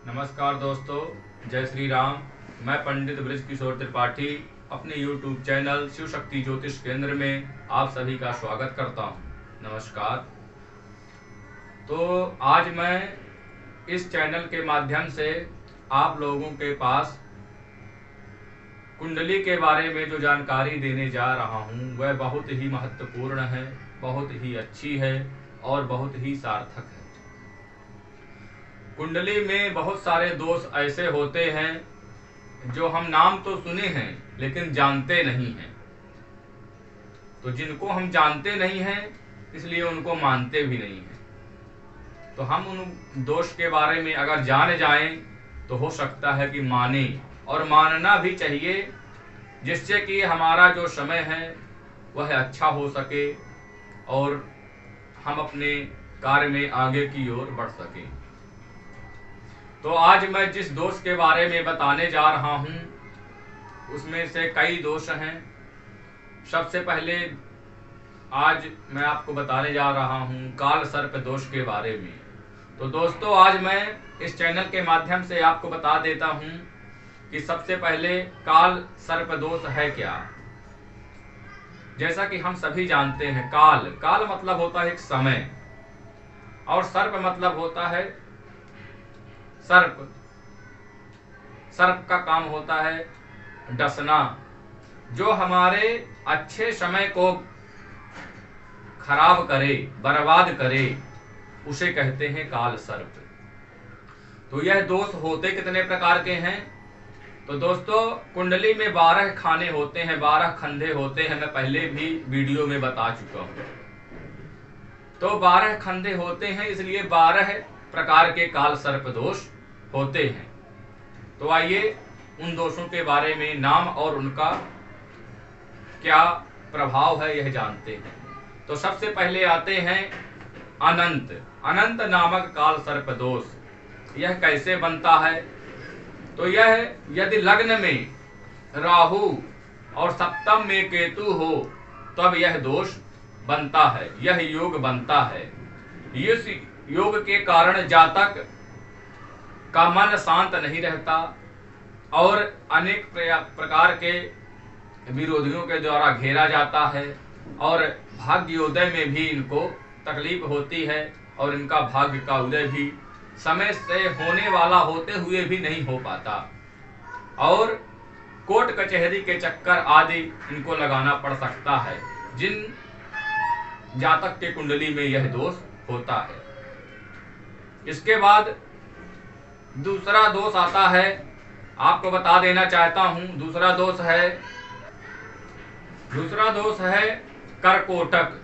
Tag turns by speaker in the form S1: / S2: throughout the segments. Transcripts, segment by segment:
S1: नमस्कार दोस्तों, जय श्री राम। मैं पंडित ब्रज किशोर त्रिपाठी अपने YouTube चैनल शिव शक्ति ज्योतिष केंद्र में आप सभी का स्वागत करता हूं। नमस्कार। तो आज मैं इस चैनल के माध्यम से आप लोगों के पास कुंडली के बारे में जो जानकारी देने जा रहा हूं वह बहुत ही महत्वपूर्ण है, बहुत ही अच्छी है और बहुत ही सार्थक है। कुंडली में बहुत सारे दोष ऐसे होते हैं जो हम नाम तो सुने हैं लेकिन जानते नहीं हैं। तो जिनको हम जानते नहीं हैं इसलिए उनको मानते भी नहीं हैं। तो हम उन दोष के बारे में अगर जान जाएं तो हो सकता है कि माने, और मानना भी चाहिए, जिससे कि हमारा जो समय है वह अच्छा हो सके और हम अपने कार्य में आगे की ओर बढ़ सकें। तो आज मैं जिस दोष के बारे में बताने जा रहा हूं उसमें से कई दोष हैं। सबसे पहले आज मैं आपको बताने जा रहा हूं काल सर्प दोष के बारे में। तो दोस्तों, आज मैं इस चैनल के माध्यम से आपको बता देता हूं कि सबसे पहले काल सर्प दोष है क्या। जैसा कि हम सभी जानते हैं, काल मतलब होता है एक समय, और सर्प मतलब होता है सर्प का काम होता है डसना। जो हमारे अच्छे समय को खराब करे, बर्बाद करे, उसे कहते हैं काल सर्प। तो यह दोष होते कितने प्रकार के हैं? तो दोस्तों, कुंडली में 12 खाने होते हैं, 12 खंधे होते हैं। मैं पहले भी वीडियो में बता चुका हूं। तो 12 खंधे होते हैं, इसलिए 12 प्रकार के काल सर्प दोष होते हैं। तो आइए उन दोषों के बारे में, नाम और उनका क्या प्रभाव है यह जानते हैं। तो सबसे पहले आते हैं अनंत नामक काल सर्प दोष। यह कैसे बनता है? तो यह यदि लग्न में राहु और सप्तम में केतु हो तब यह दोष बनता है, यह योग बनता है। इस योग के कारण जातक का मन शांत नहीं रहता और अनेक प्रकार के विरोधियों के द्वारा घेरा जाता है, और भाग्योदय में भी इनको तकलीफ होती है, और इनका भाग्य का उदय भी समय से होने वाला होते हुए भी नहीं हो पाता, और कोर्ट कचहरी के चक्कर आदि इनको लगाना पड़ सकता है, जिन जातक के कुंडली में यह दोष होता है। इसके बाद दूसरा दोष आता है, आपको बता देना चाहता हूं। दूसरा दोष है करकोटक।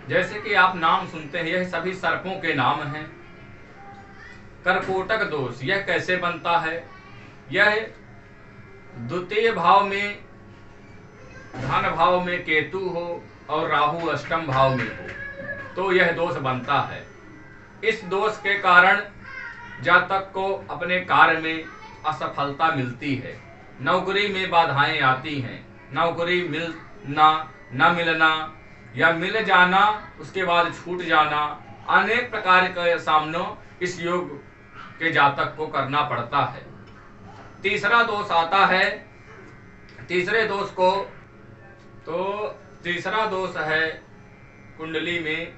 S1: जैसे कि आप नाम सुनते हैं, यह सभी सर्पों के नाम हैं। करकोटक दोष यह कैसे बनता है? यह द्वितीय भाव में, धन भाव में केतु हो और राहु अष्टम भाव में हो तो यह दोष बनता है। इस दोष के कारण जातक को अपने कार्य में असफलता मिलती है, नौकरी में बाधाएं आती हैं, नौकरी मिलना न मिलना या मिल जाना उसके बाद छूट जाना, अनेक प्रकार के सामना इस योग के जातक को करना पड़ता है। तीसरा दोष आता है, तीसरा दोष है कुंडली में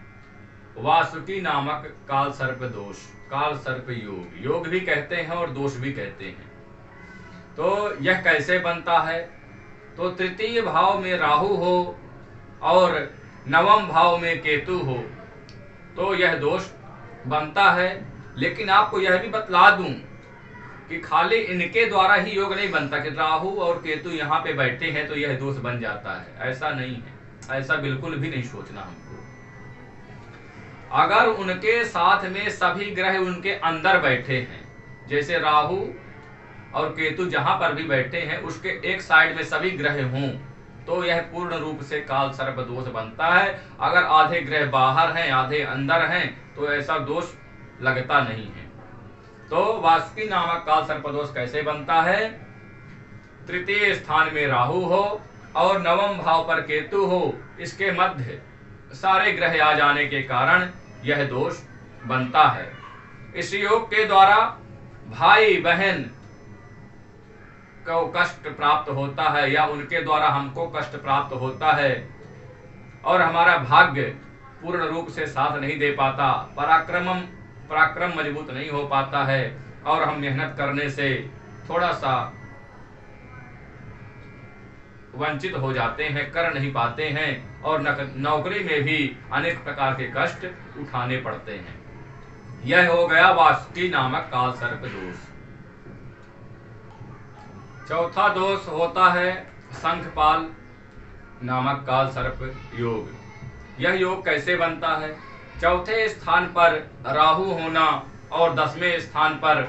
S1: वासुकी नामक काल सर्प दोष, काल सर्प योग भी कहते हैं और दोष भी कहते हैं। तो यह कैसे बनता है? तो तृतीय भाव में राहु हो और नवम भाव में केतु हो तो यह दोष बनता है। लेकिन आपको यह भी बतला दूं कि खाली इनके द्वारा ही योग नहीं बनता कि राहु और केतु यहाँ पे बैठे हैं तो यह दोष बन जाता है। ऐसा नहीं है, ऐसा बिल्कुल भी नहीं सोचना हमको। अगर उनके साथ में सभी ग्रह उनके अंदर बैठे हैं, जैसे राहु और केतु जहां पर भी बैठे हैं उसके एक साइड में सभी ग्रह हों तो यह पूर्ण रूप से काल सर्प दोष बनता है। अगर आधे ग्रह बाहर हैं, आधे अंदर हैं तो ऐसा दोष लगता नहीं है। तो वासुकी नामक काल सर्प दोष कैसे बनता है? तृतीय स्थान में राहु हो और नवम भाव पर केतु हो, इसके मध्य सारे ग्रह आ जाने के कारण यह दोष बनता है। इस योग के द्वारा भाई बहन को कष्ट प्राप्त होता है या उनके द्वारा हमको कष्ट प्राप्त होता है और हमारा भाग्य पूर्ण रूप से साथ नहीं दे पाता, पराक्रम मजबूत नहीं हो पाता है और हम मेहनत करने से थोड़ा सा वंचित हो जाते हैं, कर नहीं पाते हैं और नौकरी में भी अनेक प्रकार के कष्ट उठाने पड़ते हैं। यह हो गया वासुकी नामक काल सर्प दोष। चौथा दोष होता है शंखपाल नामक काल सर्प योग। यह योग कैसे बनता है? चौथे स्थान पर राहु होना और 10वें स्थान पर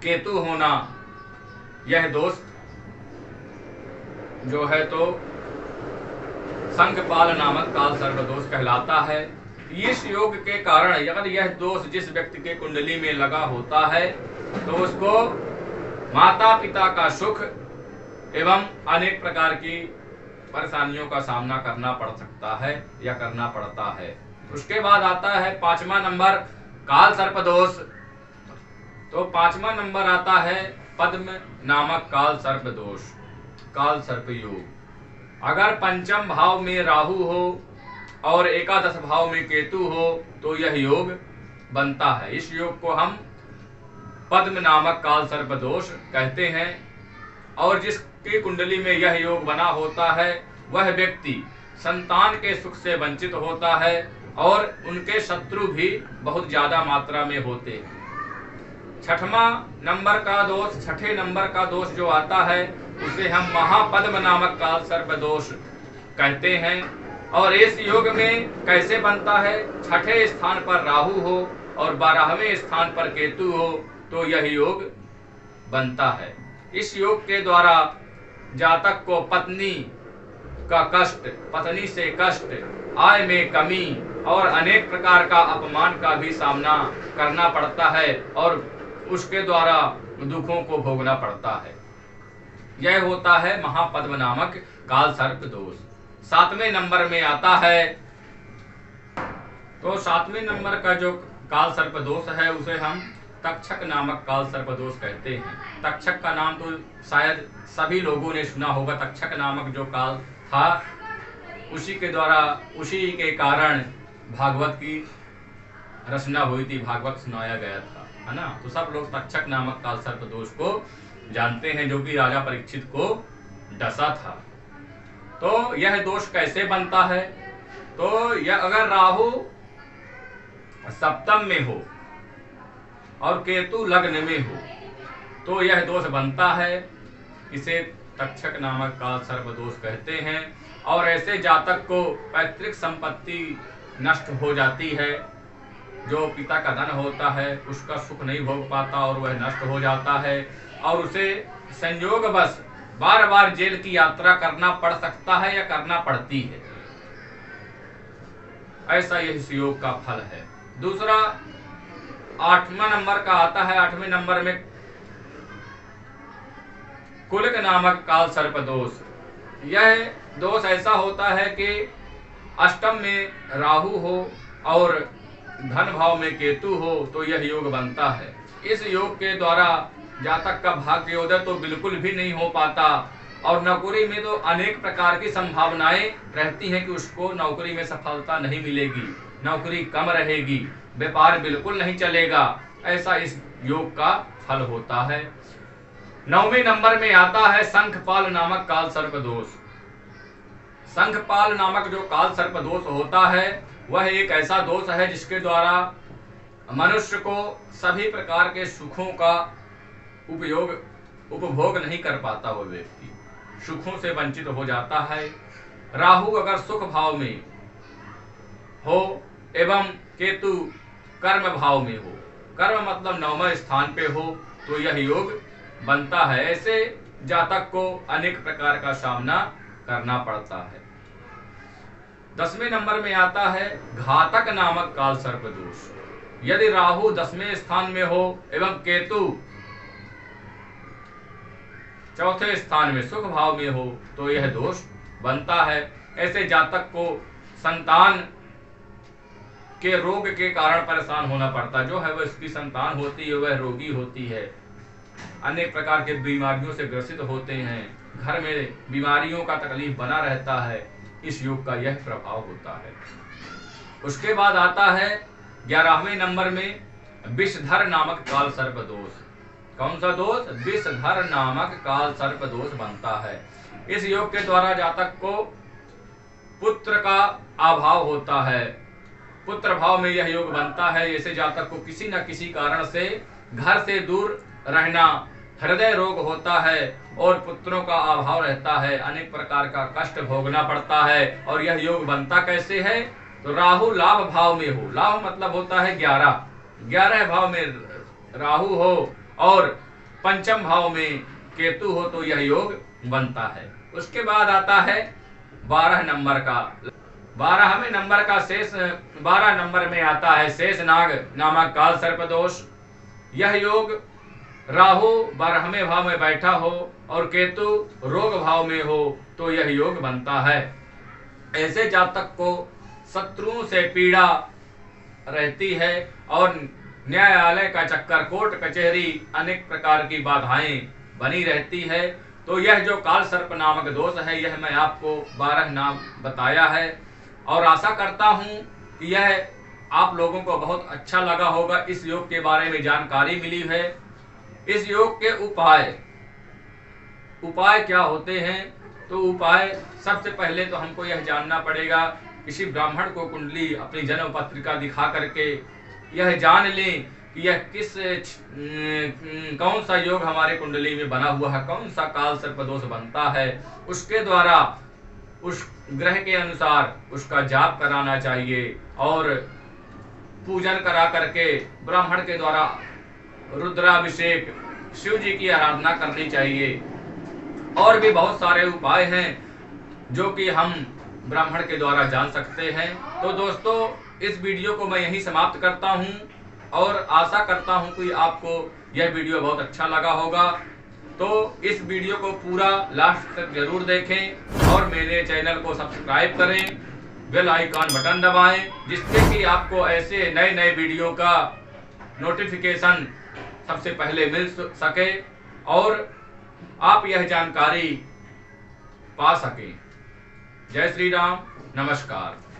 S1: केतु होना, यह दोष जो है तो शंखपाल नामक काल सर्प दोष कहलाता है। इस योग के कारण अगर यह दोष जिस व्यक्ति के कुंडली में लगा होता है तो उसको माता पिता का सुख एवं अनेक प्रकार की परेशानियों का सामना करना पड़ सकता है या करना पड़ता है। उसके बाद आता है 5वां नंबर काल सर्प दोष। तो 5वां नंबर आता है पद्म नामक काल सर्प दोष, काल सर्प योग। अगर पंचम भाव में राहु हो और एकादश भाव में केतु हो तो यह योग बनता है। इस योग को हम पद्म नामक काल सर्प दोष कहते हैं। और जिसकी कुंडली में यह योग बना होता है वह व्यक्ति संतान के सुख से वंचित होता है और उनके शत्रु भी बहुत ज्यादा मात्रा में होते हैं। 6वां नंबर का दोष, 6ठे नंबर का दोष जो आता है उसे हम महापद्म नामक काल सर्प दोष कहते हैं। और इस योग में कैसे बनता है? 6ठे स्थान पर राहु हो और 12वें स्थान पर केतु हो तो यह योग बनता है। इस योग के द्वारा जातक को पत्नी का कष्ट, पत्नी से कष्ट, आय में कमी और अनेक प्रकार का अपमान का भी सामना करना पड़ता है और उसके द्वारा दुखों को भोगना पड़ता है। यह होता है महापद्म नामक काल सर्प दोष। 7वें नंबर में आता है, तो 7वें नंबर का जो काल सर्प दोष है उसे हम तक्षक नामक काल सर्प दोष कहते हैं। तक्षक का नाम तो शायद सभी लोगों ने सुना होगा। तक्षक नामक जो काल था उसी के द्वारा, उसी के कारण भागवत की रचना हुई थी, भागवत सुनाया गया था, है ना। तो सब लोग तक्षक नामक काल सर्प दोष को जानते हैं जो कि राजा परीक्षित को डसा था। तो यह दोष कैसे बनता है? तो यह अगर राहु सप्तम में हो और केतु लग्न में हो तो यह दोष बनता है। इसे तक्षक नामक काल सर्प दोष कहते हैं। और ऐसे जातक को पैतृक संपत्ति नष्ट हो जाती है, जो पिता का धन होता है उसका सुख नहीं भोग पाता और वह नष्ट हो जाता है और उसे संयोगवश बार बार जेल की यात्रा करना पड़ सकता है या करना पड़ती है। ऐसा यह इस योग का फल है। दूसरा 8वां नंबर का आता है। 8वें नंबर में कुलिक नामक काल सर्प दोष। यह दोष ऐसा होता है कि अष्टम में राहु हो और धन भाव में केतु हो तो यह योग बनता है। इस योग के द्वारा जातक का भाग्योदय तो बिल्कुल भी नहीं हो पाता और नौकरी में तो अनेक प्रकार की संभावनाएं रहती हैं कि उसको नौकरी में सफलता नहीं मिलेगी, नौकरी कम रहेगी, व्यापार बिल्कुल नहीं चलेगा। ऐसा इस योग का फल होता है। 9वें नंबर में आता है शंखपाल नामक काल सर्प दोष। शंखपाल नामक जो काल सर्प दोष होता है वह एक ऐसा दोष है जिसके द्वारा मनुष्य को सभी प्रकार के सुखों का उपभोग नहीं कर पाता, वह व्यक्ति सुखों से वंचित हो जाता है। राहु अगर सुख भाव में हो एवं केतु कर्म भाव में हो, कर्म मतलब 9वें स्थान पे हो तो यह योग बनता है। ऐसे जातक को अनेक प्रकार का सामना करना पड़ता है। 10वें नंबर में आता है घातक नामक काल सर्प दोष। यदि राहु 10वें स्थान में हो एवं केतु 4थे स्थान में सुख भाव में हो तो यह दोष बनता है। ऐसे जातक को संतान के रोग के कारण परेशान होना पड़ता, जो है वह इसकी संतान होती है वह रोगी होती है, अनेक प्रकार के बीमारियों से ग्रसित होते हैं, घर में बीमारियों का तकलीफ बना रहता है, इस योग का यह प्रभाव होता है। उसके बाद आता है 11वें नंबर में विषधर नामक काल सर्प दोष। कौन सा दोष? विषधर नामक काल सर्प दोष बनता है। इस योग के द्वारा जातक को पुत्र का अभाव होता है, पुत्र भाव में यह योग बनता है। जैसे जातक को किसी न किसी कारण से घर से दूर रहना, हृदय रोग होता है और पुत्रों का अभाव रहता है, अनेक प्रकार का कष्ट भोगना पड़ता है। और यह योग बनता कैसे है? तो राहु लाभ भाव में हो, लाभ मतलब होता है 11 भाव में राहु हो और पंचम भाव में केतु हो तो यह योग बनता है। उसके बाद आता है 12 नंबर का, 12वें नंबर का शेष 12 नंबर में आता है शेष नाग नामक काल सर्प दोष। यह योग राहु 12वें भाव में बैठा हो और केतु रोग भाव में हो तो यह योग बनता है। ऐसे जातक को शत्रुओं से पीड़ा रहती है और न्यायालय का चक्कर, कोर्ट कचहरी, अनेक प्रकार की बाधाएं बनी रहती है। तो यह जो काल सर्प नामक दोष है यह मैं आपको 12 नाम बताया है और आशा करता हूं कि यह आप लोगों को बहुत अच्छा लगा होगा। इस योग के बारे में जानकारी मिली है। इस योग के उपाय क्या होते हैं? तो उपाय सबसे पहले तो हमको यह जानना पड़ेगा, किसी ब्राह्मण को कुंडली अपनी जन्म पत्रिका दिखा करके यह जान लें कि यह कौन सा योग हमारे कुंडली में बना हुआ है, कौन सा काल सर्प दोष बनता है। उसके द्वारा उस ग्रह के अनुसार उसका जाप कराना चाहिए और पूजन करा करके ब्राह्मण के द्वारा रुद्राभिषेक, शिव जी की आराधना करनी चाहिए। और भी बहुत सारे उपाय हैं जो कि हम ब्राह्मण के द्वारा जान सकते हैं। तो दोस्तों इस वीडियो को मैं यहीं समाप्त करता हूं और आशा करता हूं कि आपको यह वीडियो बहुत अच्छा लगा होगा। तो इस वीडियो को पूरा लास्ट तक जरूर देखें और मेरे चैनल को सब्सक्राइब करें, बेल आइकॉन बटन दबाएं, जिससे कि आपको ऐसे नए वीडियो का नोटिफिकेशन सबसे पहले मिल सके और आप यह जानकारी पा सकें। जय श्री राम, नमस्कार।